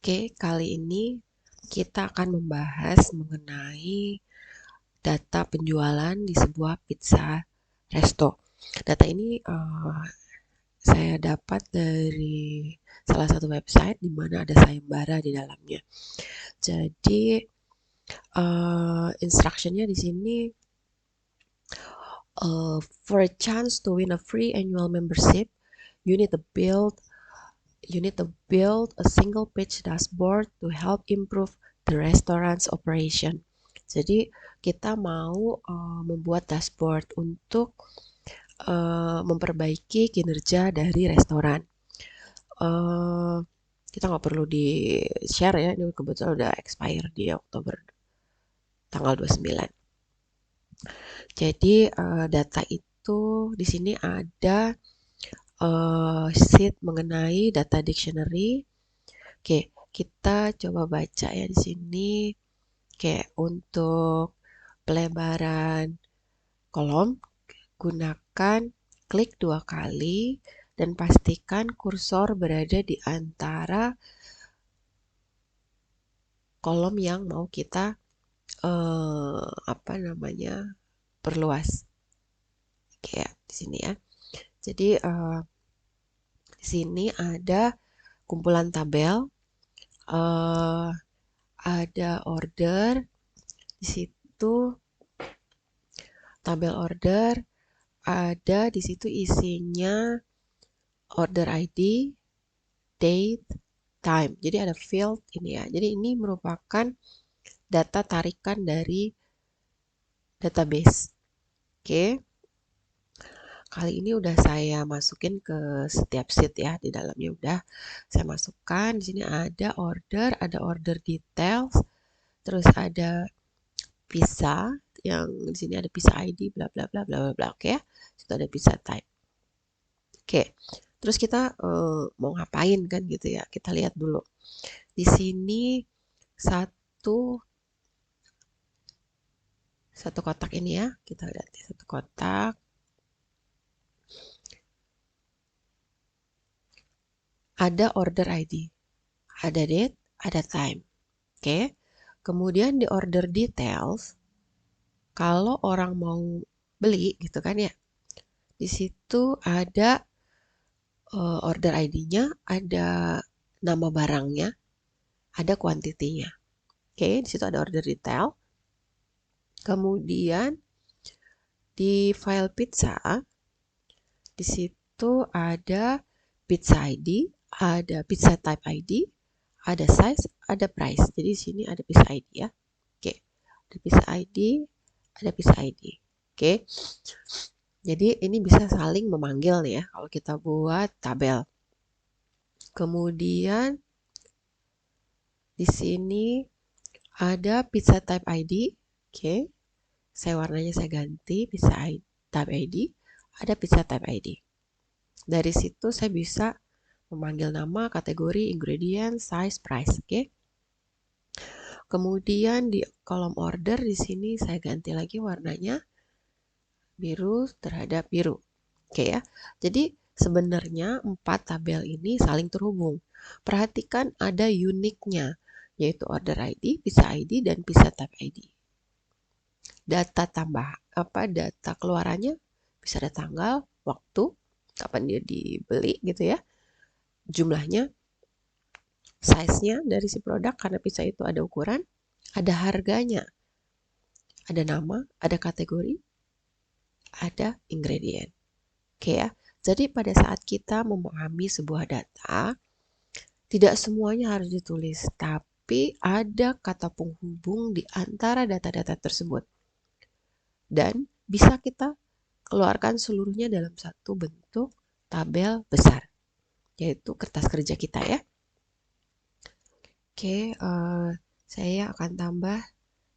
Oke, kali ini kita akan membahas mengenai data penjualan di sebuah pizza resto. Data ini saya dapat dari salah satu website di mana ada sayembara di dalamnya. Jadi instructionnya di sini, for a chance to win a free annual membership, you need to build a single page dashboard to help improve the restaurant's operation. Jadi kita mau membuat dashboard untuk memperbaiki kinerja dari restoran. Kita nggak perlu di share ya, ini kebetulan udah expire di Oktober tanggal 29. Jadi data itu di sini ada sheet mengenai data dictionary. Oke, kita coba baca ya di sini. Oke, untuk pelebaran kolom, gunakan klik 2 kali dan pastikan kursor berada di antara kolom yang mau kita perluas. Oke, ya, di sini ya. Jadi di sini ada kumpulan tabel, ada order, di situ tabel order, ada di situ isinya order ID, date, time. Jadi ada field ini ya. Jadi ini merupakan data tarikan dari database. Oke. Kali ini udah saya masukin ke setiap sheet ya, di dalamnya udah saya masukkan. Di sini ada order details, terus ada pizza yang di sini ada pizza ID bla bla bla bla bla bla. Oke ya. Situ ada pizza type. Oke. Terus kita mau ngapain kan gitu ya. Kita lihat dulu. Di sini satu kotak ini ya. Kita lihat satu kotak. Ada order ID, ada date, ada time. Oke. Kemudian di order details, kalau orang mau beli gitu kan ya, di situ ada order ID-nya, ada nama barangnya, ada kuantitinya. Oke, di situ ada order detail. Kemudian di file pizza, di situ ada pizza ID, ada pizza type ID, ada size, ada price. Jadi di sini ada pizza ID ya. Oke, ada pizza ID, ada pizza ID. Oke. Jadi ini bisa saling memanggil nih ya kalau kita buat tabel. Kemudian di sini ada pizza type ID. Oke. Warnanya saya ganti pizza type ID, ada pizza type ID. Dari situ saya bisa memanggil nama, kategori, ingredient, size, price. Oke. Kemudian di kolom order di sini saya ganti lagi warnanya biru terhadap biru. Oke ya. Jadi sebenarnya 4 tabel ini saling terhubung. Perhatikan ada uniknya, yaitu order ID, pizza ID, dan pizza type ID. Data data keluarannya bisa ada tanggal, waktu, kapan dia dibeli gitu ya. Jumlahnya, size-nya dari si produk karena pizza itu ada ukuran, ada harganya, ada nama, ada kategori, ada ingredient. Oke ya. Jadi pada saat kita memahami sebuah data, tidak semuanya harus ditulis, tapi ada kata penghubung di antara data-data tersebut. Dan bisa kita keluarkan seluruhnya dalam satu bentuk tabel besar, yaitu kertas kerja kita ya. Oke, saya akan tambah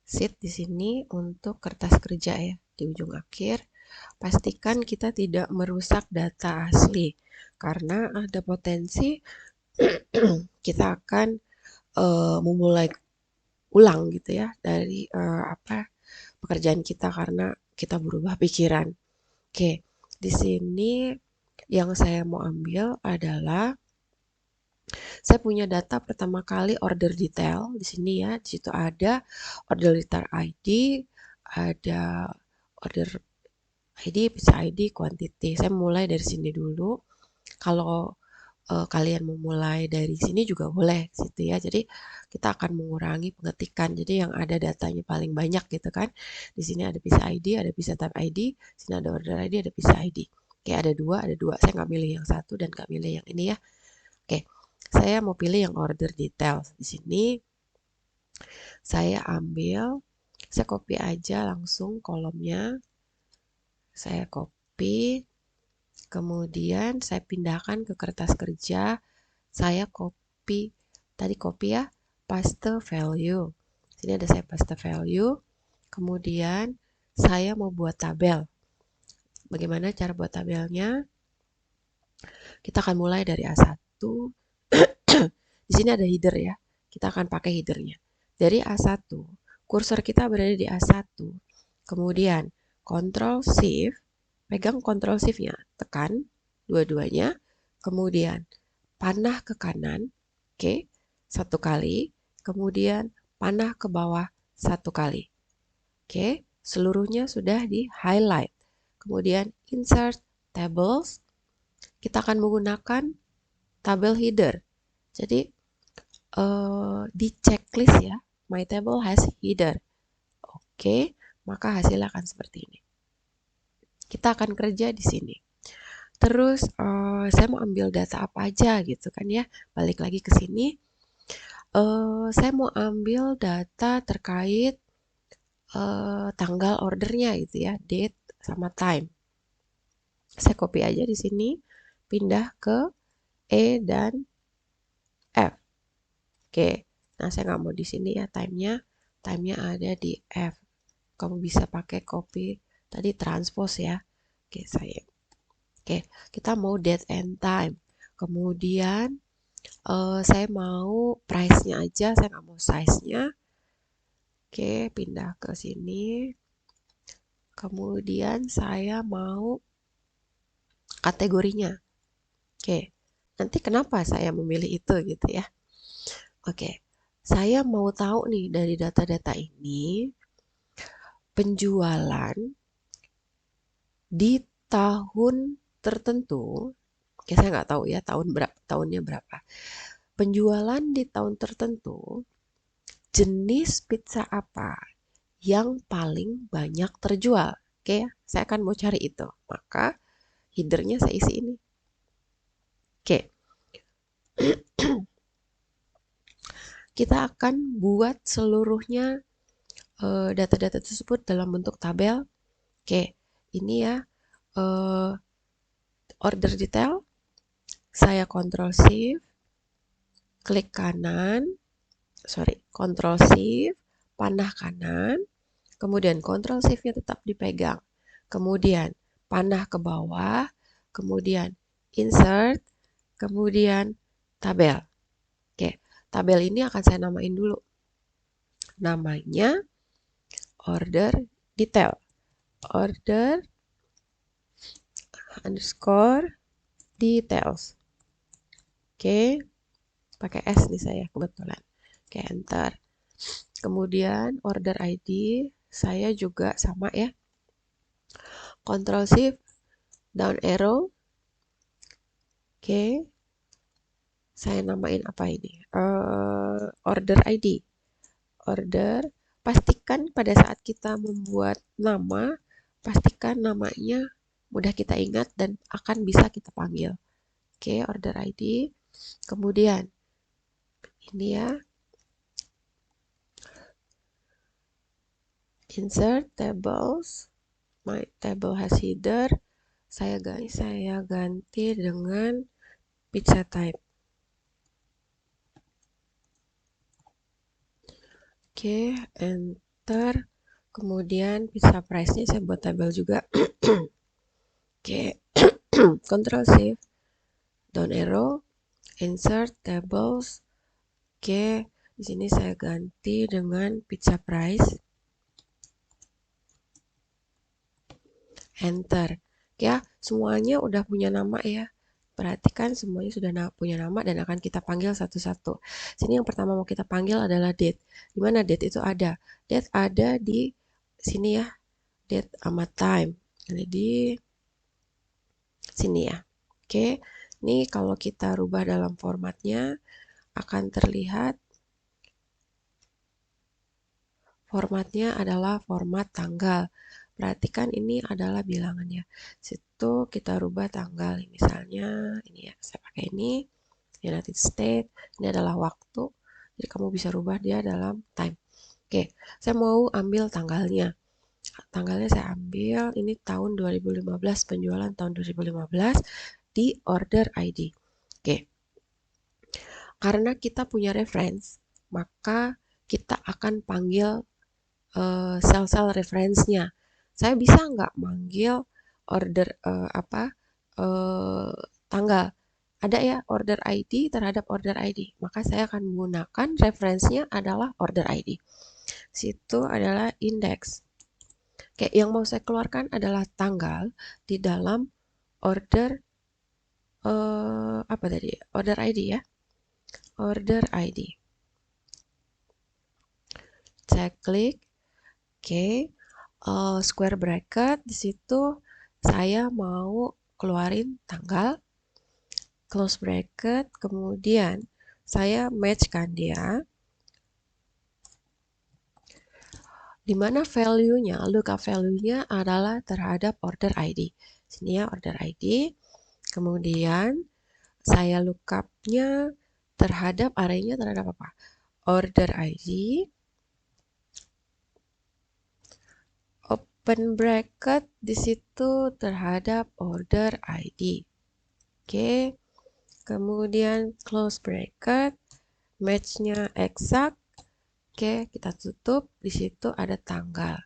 sheet di sini untuk kertas kerja ya di ujung akhir. Pastikan kita tidak merusak data asli karena ada potensi kita akan memulai ulang gitu ya dari pekerjaan kita karena kita berubah pikiran. Oke, di sini yang saya mau ambil adalah Saya punya data pertama kali order detail di sini ya. Di situ ada order detail ID, ada order ID, pizza ID, quantity. Saya mulai dari sini dulu. Kalau kalian mau mulai dari sini juga boleh situ ya. Jadi kita akan mengurangi pengetikan. Jadi yang ada datanya paling banyak gitu kan. Di sini ada pizza ID, ada pizza type ID, di sini ada order ID, ada pizza ID. Oke, ada dua, ada dua. Saya nggak milih yang satu dan nggak milih yang ini ya. Oke, saya mau pilih yang order details. Di sini saya ambil, saya copy aja langsung kolomnya. Saya copy, kemudian saya pindahkan ke kertas kerja. Saya copy, tadi copy ya, paste value. Sini ada saya paste value. Kemudian saya mau buat tabel. Bagaimana cara buat tabelnya? Kita akan mulai dari A1. Di sini ada header ya. Kita akan pakai headernya. Dari A1, kursor kita berada di A1. Kemudian Ctrl Shift, pegang Ctrl Shift-nya, tekan dua-duanya. Kemudian panah ke kanan, oke, satu kali. Kemudian panah ke bawah satu kali. Oke, seluruhnya sudah di highlight. Kemudian insert tables. Kita akan menggunakan tabel header. Jadi di checklist ya, my table has header. Oke, maka hasilnya akan seperti ini. Kita akan kerja di sini. Terus saya mau ambil data apa aja gitu kan ya. Balik lagi ke sini. Saya mau ambil data terkait tanggal ordernya gitu ya, date sama time. Saya copy aja di sini, pindah ke E dan F. Oke, nah saya nggak mau di sini ya time-nya. Time-nya ada di F. Kamu bisa pakai copy tadi transpose ya. Oke, Oke, kita mau date and time. Kemudian saya mau price-nya aja, saya nggak mau size-nya. Oke, pindah ke sini. Kemudian saya mau kategorinya. Oke, nanti kenapa saya memilih itu gitu ya. Oke, saya mau tahu nih dari data-data ini penjualan di tahun tertentu. Oke, saya nggak tahu ya tahunnya berapa. Penjualan di tahun tertentu, jenis pizza apa yang paling banyak terjual. Oke ya, saya akan mau cari itu. Maka headernya saya isi ini. Oke, kita akan buat seluruhnya data-data tersebut dalam bentuk tabel. Oke, ini ya order detail. Saya Ctrl Shift, klik kanan, Ctrl Shift, panah kanan, kemudian Ctrl Shift-nya tetap dipegang. Kemudian panah ke bawah, kemudian insert, kemudian tabel. Oke, tabel ini akan saya namain dulu. Namanya order detail. Order underscore details. Oke, pakai S nih saya kebetulan. Oke, enter. Kemudian order ID saya juga sama ya. Ctrl Shift, down arrow. Oke, saya namain apa ini? Order ID. Order, pastikan pada saat kita membuat nama, pastikan namanya mudah kita ingat dan akan bisa kita panggil. Oke, order ID. Kemudian ini ya, insert tables, my table has header. Saya ganti dengan pizza type. Oke, enter. Kemudian pizza price-nya saya buat tabel juga. Oke, Ctrl Shift, down arrow, insert tables. Oke, di sini saya ganti dengan pizza price. Enter. Ya, semuanya udah punya nama ya. perhatikan semuanya sudah punya nama dan akan kita panggil satu-satu. Sini yang pertama mau kita panggil adalah date. Di mana date itu ada? Date ada di sini ya. Date sama time. Ada di sini ya. Oke. Ini kalau kita rubah dalam formatnya akan terlihat formatnya adalah format tanggal. Perhatikan ini adalah bilangannya. Situ kita rubah tanggal. Misalnya ini ya, saya pakai ini. United States. Ini adalah waktu. Jadi kamu bisa rubah dia dalam time. Oke, saya mau ambil tanggalnya. Tanggalnya saya ambil ini tahun 2015, penjualan tahun 2015 di order ID. Oke. Karena kita punya reference, maka kita akan panggil sel-sel referensinya. Saya bisa nggak manggil order tanggal? Ada ya order ID terhadap order ID. Maka saya akan menggunakan referensinya adalah order ID. Situ adalah index. Oke, yang mau saya keluarkan adalah tanggal di dalam order apa tadi? Order ID ya. Order ID. Saya klik. Oke. Square bracket di situ saya mau keluarin tanggal, close bracket, kemudian saya matchkan dia, di mana value-nya, lookup value-nya adalah terhadap order ID. Sini ya order ID, kemudian saya lookup-nya terhadap arraynya terhadap apa? Order ID, open bracket di situ terhadap order ID. Oke. Kemudian close bracket, match-nya exact. Oke, kita tutup. Di situ ada tanggal.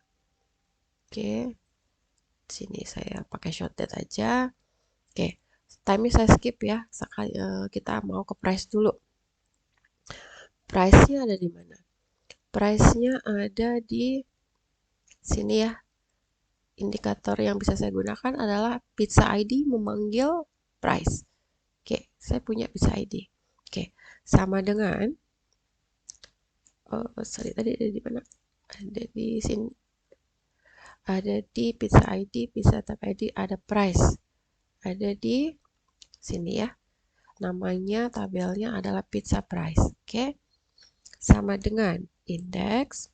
Oke, sini saya pakai short date aja. Oke, time-nya saya skip ya. Sekali kita mau ke price dulu. Price-nya ada di mana? Price-nya ada di sini ya. Indikator yang bisa saya gunakan adalah pizza ID memanggil price. Oke, saya punya pizza ID. Oke, sama dengan sorry tadi ada di mana? Ada di sini. Ada di pizza ID, pizza tab ID, ada price. Ada di sini ya. Namanya tabelnya adalah pizza price. Oke. Sama dengan index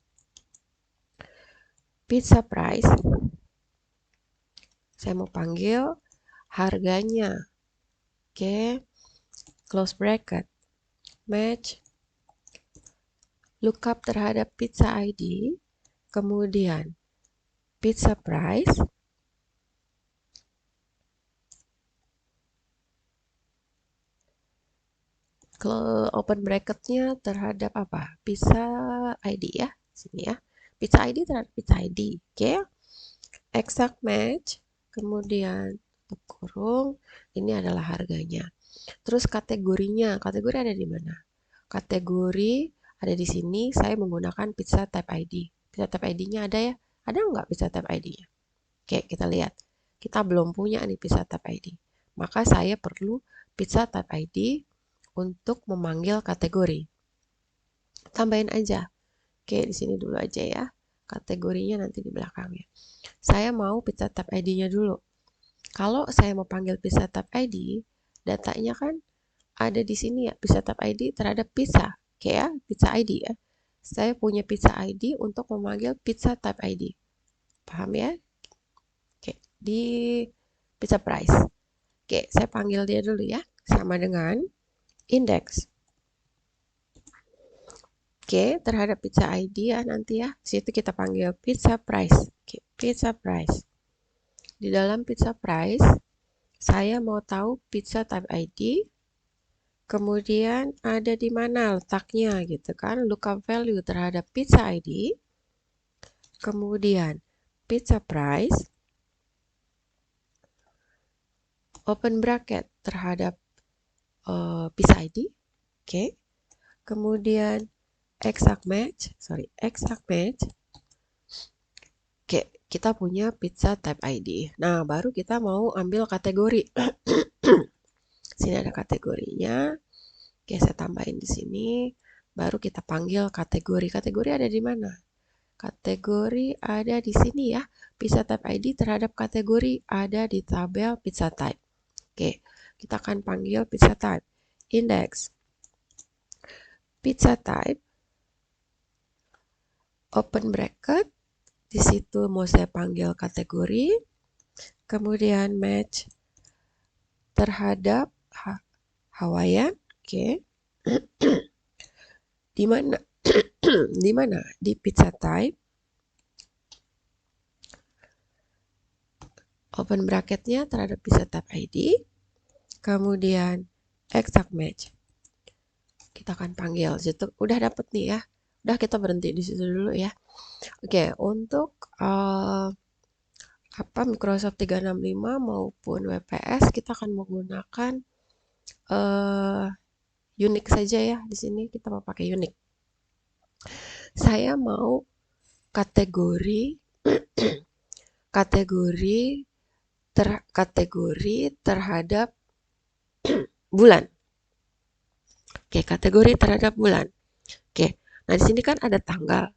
pizza price. Saya mau panggil harganya. Oke. Close bracket. Match lookup terhadap pizza ID. Kemudian pizza price. Open bracketnya terhadap apa? Pizza ID ya. Sini ya. Pizza ID terhadap pizza ID. Oke. Exact match. Kemudian tutup kurung. Ini adalah harganya. Terus kategorinya. Kategori ada di mana? Kategori ada di sini. Saya menggunakan pizza type ID. Pizza type ID-nya ada ya? Ada nggak pizza type ID-nya? Oke, kita lihat. Kita belum punya nih pizza type ID. Maka saya perlu pizza type ID untuk memanggil kategori. Tambahin aja. Oke, di sini dulu aja ya. Kategorinya nanti di belakangnya. Saya mau pizza type ID-nya dulu. Kalau saya mau panggil pizza type ID, datanya kan ada di sini ya, pizza type ID terhadap pizza. Oke ya, pizza ID ya. Saya punya pizza ID untuk memanggil pizza type ID. Paham ya? Oke, di pizza price. Oke, saya panggil dia dulu ya. Sama dengan index. Oke, terhadap pizza ID ya nanti ya. Situ kita panggil pizza price. Oke, pizza price. Di dalam pizza price, saya mau tahu pizza type ID. Kemudian ada di mana letaknya gitu kan. Lookup value terhadap pizza ID. Kemudian pizza price. Open bracket terhadap pizza ID. Oke. Kemudian exact match. Oke, kita punya pizza type ID. Nah, baru kita mau ambil kategori. sini ada kategorinya. Oke, saya tambahin di sini. Baru kita panggil kategori. Kategori ada di mana? Kategori ada di sini ya. Pizza type ID terhadap kategori ada di tabel pizza type. Oke, kita akan panggil pizza type. Index pizza type, open bracket. Di situ mau saya panggil kategori. Kemudian match terhadap Hawaiian. Oke. Di mana? Di mana? Di pizza type. Open bracketnya terhadap pizza type ID. Kemudian exact match. Kita akan panggil. Situ udah dapet nih ya. Udah, kita berhenti di situ dulu ya. Oke, untuk Microsoft 365 maupun WPS kita akan menggunakan Unix saja ya. Di sini kita mau pakai Unix. Saya mau kategori terhadap bulan. Oke, kategori terhadap bulan. Oke. Nah, di sini kan ada tanggal.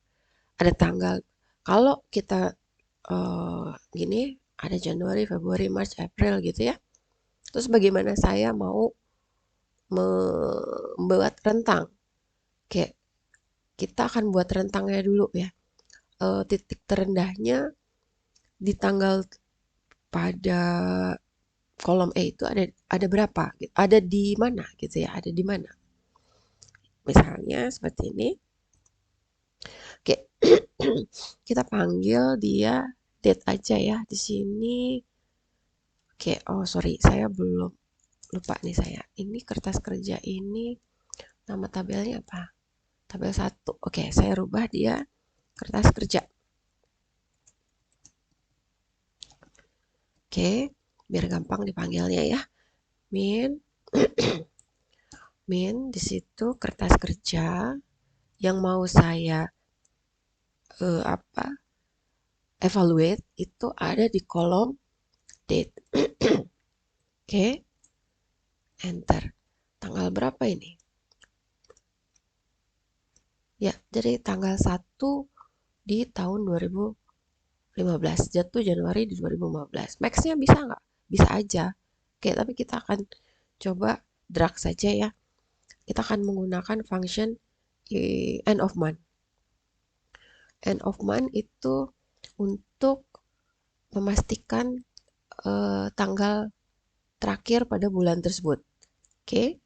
Ada tanggal. Kalau kita gini, ada Januari, Februari, Maret, April gitu ya. Terus bagaimana saya mau membuat rentang? Oke, kita akan buat rentangnya dulu ya. Titik terendahnya di tanggal pada kolom E itu ada berapa? Ada di mana gitu ya? Ada di mana? Misalnya seperti ini. Oke, kita panggil dia date aja ya di sini. Oke, oh sorry, saya belum lupa nih saya. Ini kertas kerja ini nama tabelnya apa? Tabel 1. Oke, saya rubah dia kertas kerja. Oke, biar gampang dipanggilnya ya. Min min di situ kertas kerja yang mau saya evaluate itu ada di kolom date. Oke. Enter. Tanggal berapa ini? Ya, jadi tanggal 1 di tahun 2015. Jatuh Januari di 2015. Max-nya bisa nggak? Bisa aja. Oke, tapi kita akan coba drag saja ya. Kita akan menggunakan function end of month. End of month itu untuk memastikan tanggal terakhir pada bulan tersebut. Oke.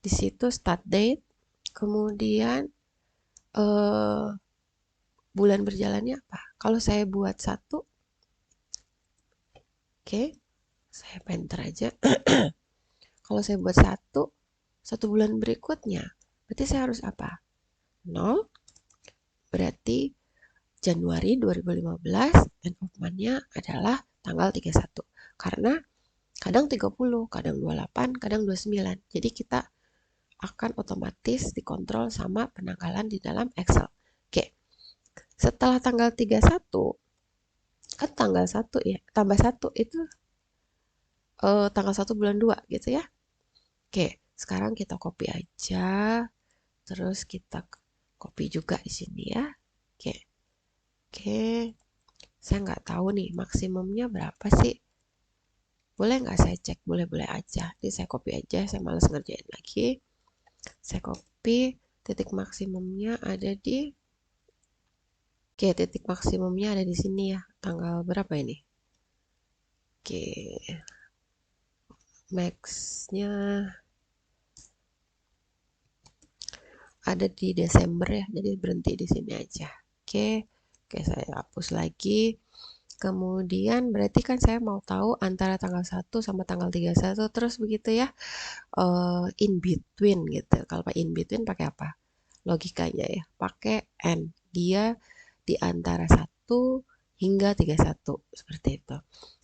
Di situ start date, kemudian bulan berjalannya apa? Kalau saya buat 1, oke, saya enter aja. Kalau saya buat 1 bulan berikutnya, berarti saya harus apa? 0, berarti Januari 2015, end of month-nya adalah tanggal 31. Karena kadang 30, kadang 28, kadang 29. Jadi kita akan otomatis dikontrol sama penanggalan di dalam Excel. Oke. Setelah tanggal 31, kan tanggal 1 ya, tambah 1 itu tanggal 1 bulan 2 gitu ya. Oke, sekarang kita copy aja. Terus kita copy juga di sini ya. Oke. Oke. Saya nggak tahu nih maksimumnya berapa sih. Boleh nggak saya cek? Boleh-boleh aja. Jadi saya copy aja, saya males ngerjain lagi. Saya copy, titik maksimumnya ada di Oke, titik maksimumnya ada di sini ya. Tanggal berapa ini? Oke. Max-nya ada di Desember ya. Jadi berhenti di sini aja. Oke. Oke, saya hapus lagi. Kemudian berarti kan saya mau tahu antara tanggal 1 sama tanggal 31 terus begitu ya. In between gitu. Kalau in between pakai apa? Logikanya ya, pakai N. Dia di antara 1 hingga 31 seperti itu.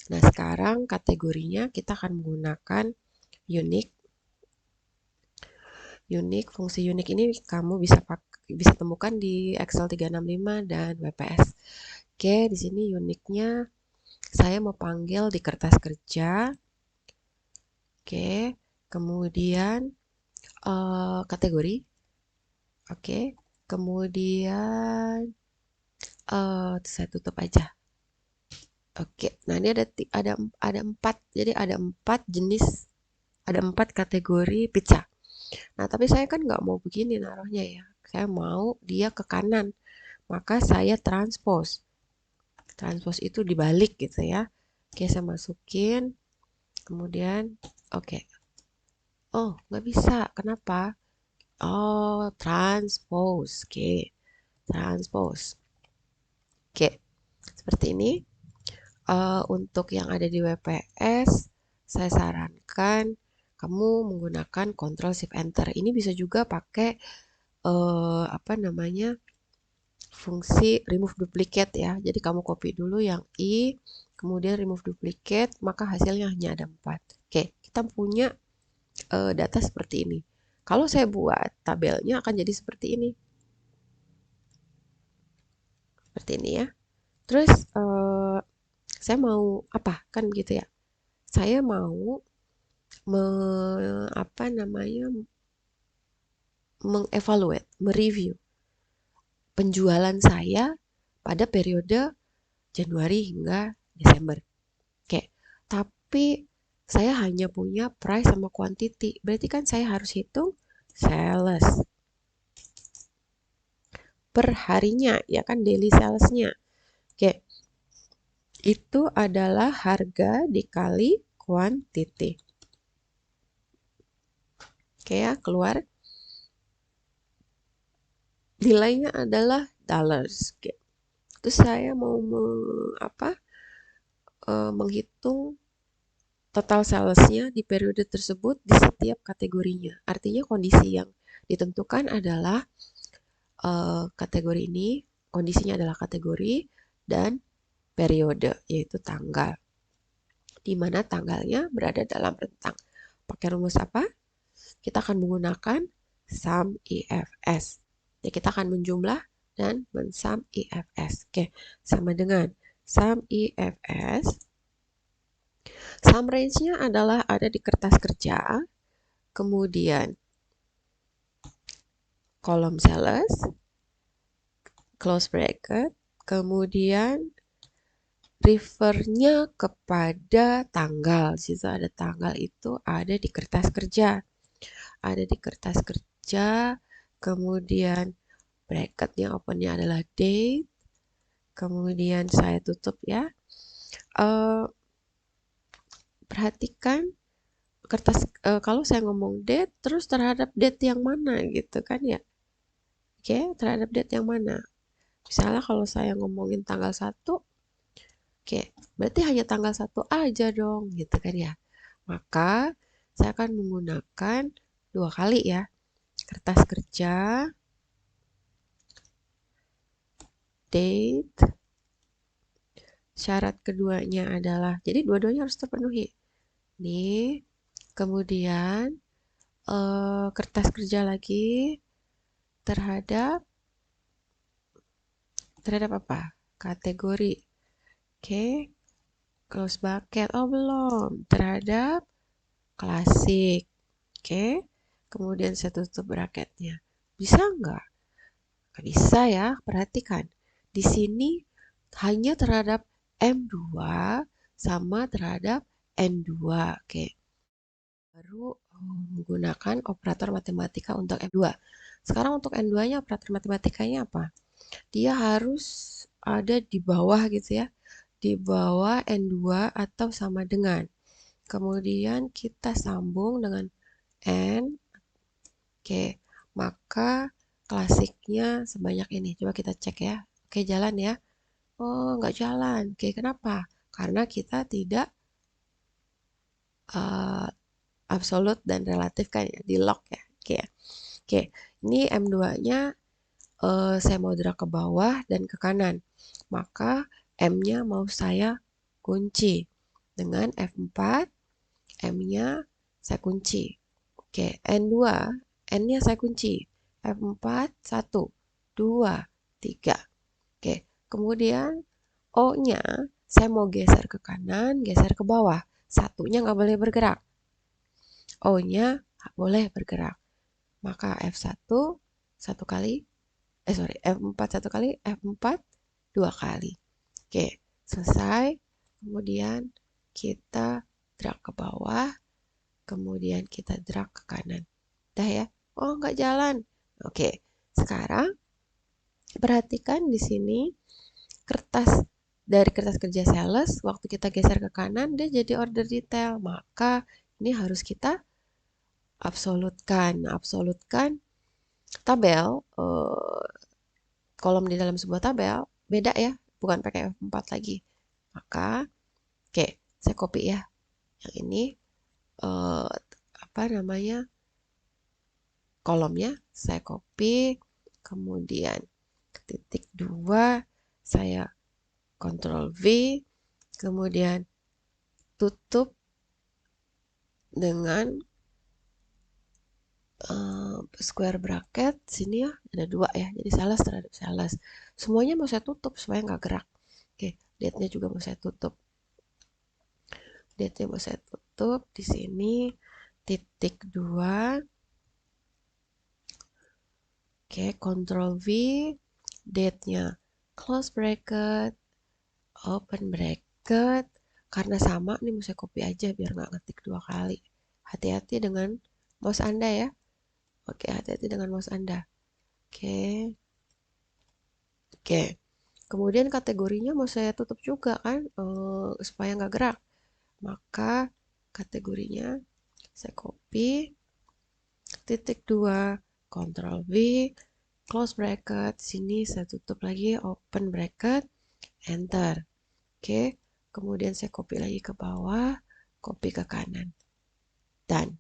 Nah, sekarang kategorinya kita akan menggunakan unique. Fungsi unique ini kamu bisa temukan di Excel 365 dan WPS. Oke, di sini unique-nya saya mau panggil di kertas kerja. Oke, kemudian kategori, oke, kemudian saya tutup aja. Oke, nah ini ada empat, jadi ada empat jenis, ada empat kategori pizza. Nah, tapi saya kan nggak mau begini naruhnya ya. Saya mau dia ke kanan, maka saya transpose. Transpose itu dibalik gitu ya. Oke, saya masukin, kemudian oke. Oh, nggak bisa. Kenapa? Oh, transpose. Oke, transpose. Oke, seperti ini. Untuk yang ada di WPS, saya sarankan kamu menggunakan Ctrl Shift Enter. Ini bisa juga pakai apa namanya, fungsi remove duplicate ya. Jadi kamu copy dulu yang I, kemudian remove duplicate, maka hasilnya hanya ada 4. Oke, kita punya data seperti ini. Kalau saya buat tabelnya akan jadi seperti ini. Seperti ini ya. Terus saya mau apa? Kan begitu ya. Saya mau apa namanya, mengevaluate, mereview penjualan saya pada periode Januari hingga Desember. Oke, tapi saya hanya punya price sama quantity. Berarti kan saya harus hitung sales per harinya, ya kan, daily salesnya. Oke, itu adalah harga dikali quantity. Oke ya, keluar. Nilainya adalah dollars. Oke. Terus saya mau menghitung total salesnya di periode tersebut di setiap kategorinya. Artinya kondisi yang ditentukan adalah kategori ini, kondisinya adalah kategori dan periode, yaitu tanggal. Di mana tanggalnya berada dalam rentang. Pakai rumus apa? Kita akan menggunakan sum IFS. Ya, kita akan menjumlah dan mensum IFS. Oke, sama dengan sum IFS. Sum range-nya adalah ada di kertas kerja, kemudian kolom sales, close bracket, kemudian refernya kepada tanggal. Situ ada tanggal, itu ada di kertas kerja. Ada di kertas kerja, kemudian bracketnya opennya adalah date, kemudian saya tutup ya. Perhatikan kertas, kalau saya ngomong date terus terhadap date yang mana gitu kan ya. Oke, terhadap date yang mana? Misalnya kalau saya ngomongin tanggal 1, oke, berarti hanya tanggal 1 aja dong gitu kan ya. Maka saya akan menggunakan 2 kali ya. Kertas kerja, date, syarat keduanya adalah, jadi dua-duanya harus terpenuhi. Nih, kemudian kertas kerja lagi terhadap apa? Kategori. Oke, close bucket. Oh, belum. Terhadap klasik. Oke, kemudian saya tutup bracketnya. Bisa nggak? Nggak bisa ya, perhatikan. Di sini hanya terhadap M2 sama terhadap N2. Oke, baru menggunakan operator matematika untuk M2. Sekarang untuk N2-nya operator matematikanya apa? Dia harus ada di bawah gitu ya. Di bawah N2 atau sama dengan. Kemudian kita sambung dengan N. Oke, maka klasiknya sebanyak ini. Coba kita cek ya. Oke, jalan ya. Oh, nggak jalan. Oke, kenapa? Karena kita tidak uh, absolut dan relatif kan ya, di lock ya. Oke, oke. Ini M2-nya saya mau drag ke bawah dan ke kanan. Maka M-nya mau saya kunci dengan F4, M-nya saya kunci. Oke, N2, N-nya saya kunci. F4, 1, 2, 3. Oke, kemudian O-nya saya mau geser ke kanan, geser ke bawah. Satunya nggak boleh bergerak. O-nya boleh bergerak. Maka F1 satu kali, F4 satu kali, F4 dua kali. Oke, selesai. Kemudian kita drag ke bawah, kemudian kita drag ke kanan. Dah ya. Oh, nggak jalan. Oke, sekarang perhatikan di sini kertas dari kertas kerja sales, waktu kita geser ke kanan, dia jadi order detail. Maka ini harus kita absolutkan. Absolutkan tabel, kolom di dalam sebuah tabel, beda ya, bukan pakai F4 lagi. Maka, oke, saya copy ya. Yang ini, apa namanya, kolomnya saya copy, kemudian titik 2, saya Ctrl V, kemudian tutup dengan square bracket. Sini ya, ada 2 ya, jadi sales terhadap sales. Semuanya mau saya tutup supaya nggak gerak. Oke, date-nya juga mau saya tutup. Date-nya mau saya tutup di sini, titik 2. Oke, Ctrl V, date-nya close bracket, open bracket. Karena sama nih mau saya copy aja biar nggak ngetik 2 kali. Hati-hati dengan mouse Anda ya. Oke, hati-hati dengan mouse Anda. Oke. Oke. Kemudian kategorinya mau saya tutup juga kan, supaya nggak gerak. Maka kategorinya saya copy, titik 2, Ctrl V, close bracket, sini saya tutup lagi, open bracket, enter. Oke, kemudian saya copy lagi ke bawah, copy ke kanan. Dan